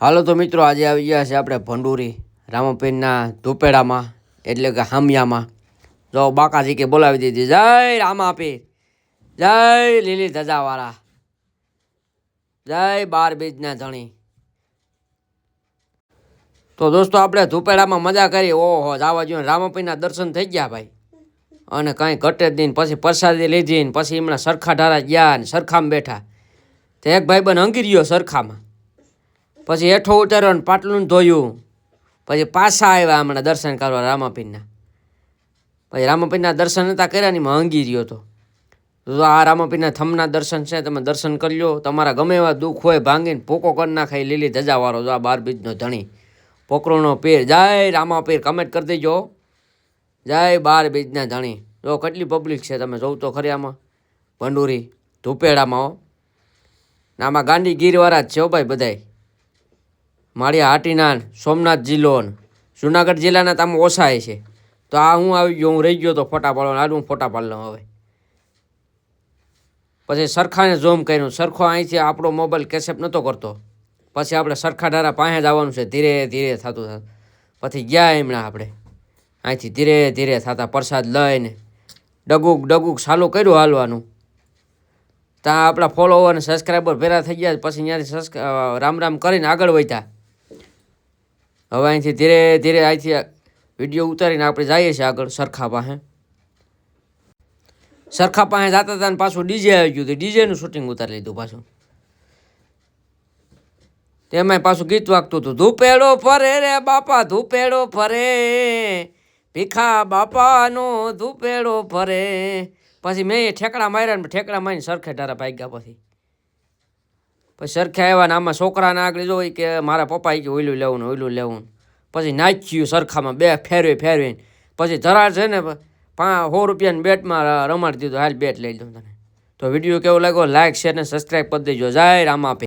હાલો તો મિત્રો, આજે આવી ગયા છે આપણે ભંડુરી રામાપીરના ધુપેડામાં, એટલે કે હામિયામાં. જો બાકાજી કે બોલાવી દીધી, જય રામાપીર, જય લીલી ધજાવાળા, જય 12 બીજના ધણી. તો દોસ્તો, આપણે ધુપેડામાં મજા કરી. ઓહો, જવા જોઈએ. રામાપીરના દર્શન થઈ ગયા ભાઈ, અને કાંઈ ઘટે જ નહીં. પછી પ્રસાદી લીધી ને પછી એમના સરખા ઢારા ગયા ને સરખામાં બેઠા. તો એક ભાઈ બન હંગી રહ્યો સરખામાં, પછી હેઠો ઉતાર્યો ને પાટલું ધોયું. પછી પાછા આવ્યા હમણાં દર્શન કરવા રામાપીરના. પછી રામાપીરના દર્શન નહોતા કર્યા ને એમાં હંગી રહ્યો હતો. તો આ રામાપીરના થમના દર્શન છે, તમે દર્શન કરી લો. તમારા ગમે એવા દુઃખ હોય ભાંગીને ભૂકો કરી નાખાય લીલી ધજાવાળો. જો આ 12 બીજનો ધણી, પોકરોનો પીર. જય રામાપીર કમેન્ટ કરી દેજો, જય 12 બીજના ધણી. જો કેટલી પબ્લિક છે, તમે જોઉં તો ખરી આમાં ભંડુરી ધુપેડામાં. હો, આમાં ગાંડી ગીરવાળા જ છે હો ભાઈ બધાય. માળિયા હાટીના, સોમનાથ જિલ્લો, જુનાગઢ જિલ્લાના તમે ઓછા છે. તો આ હું આવી ગયો, હું રહી ગયો તો ફોટા પાડવાનો. આ હું ફોટા પાડી લઉં હવે. પછી સરખાને ઝૂમ કર્યું. સરખો અહીંથી આપણો મોબાઈલ કેસેપ નહોતો કરતો. પછી આપણે સરખા ઢારા પાસે જવાનું છે, ધીરે ધીરે થતું થતું. પછી ગયા એમણા આપણે અહીંથી ધીરે ધીરે થતા પ્રસાદ લઈને ડગુક ડગુક ચાલુ કર્યું હાલવાનું. ત્યાં આપણા ફોલોવર અને સબસ્ક્રાઈબર ભેગા થઈ ગયા. પછી ત્યાંથી રામ રામ કરીને આગળ વધ્યા. હવે અહીંથી ધીરે ધીરે અહીંથી વિડીયો ઉતારીને આપણે જઈએ છીએ આગળ સરખા પાસે. સરખા પાસે જતા હતા ને પાછું ડીજે આવી ગયું હતું. ડીજેનું શૂટિંગ ઉતારી લીધું પાછું. તેમાંય પાછું ગીત વાગતું હતું, ધુપેડો ફરે રે બાપા, ધુપેડો ફરે, ભીખા બાપાનો ધુપેડો ફરે. પછી મેં ઠેકડા માર્યા ને ઠેકડા મારીને સરખે ઢારા ભાગ્યા. પછી સરખે આવ્યા ને આમાં છોકરાને આગળ જોઈ કે મારા પપ્પા કે ઓઈલું લેવું ને ઓઈલું લેવું. પછી નાખ્યું સરખામાં બે ફેરવીને. પછી ધરાર છે ને 100 રૂપિયાની બેટમાં રમાડી દીધું. હાલ બેટ લઈ દઉં તને. તો વિડીયો કેવો લાગ્યો, લાઈક શેર ને સબસ્ક્રાઈબ કરી દેજો. જય રામાપીર.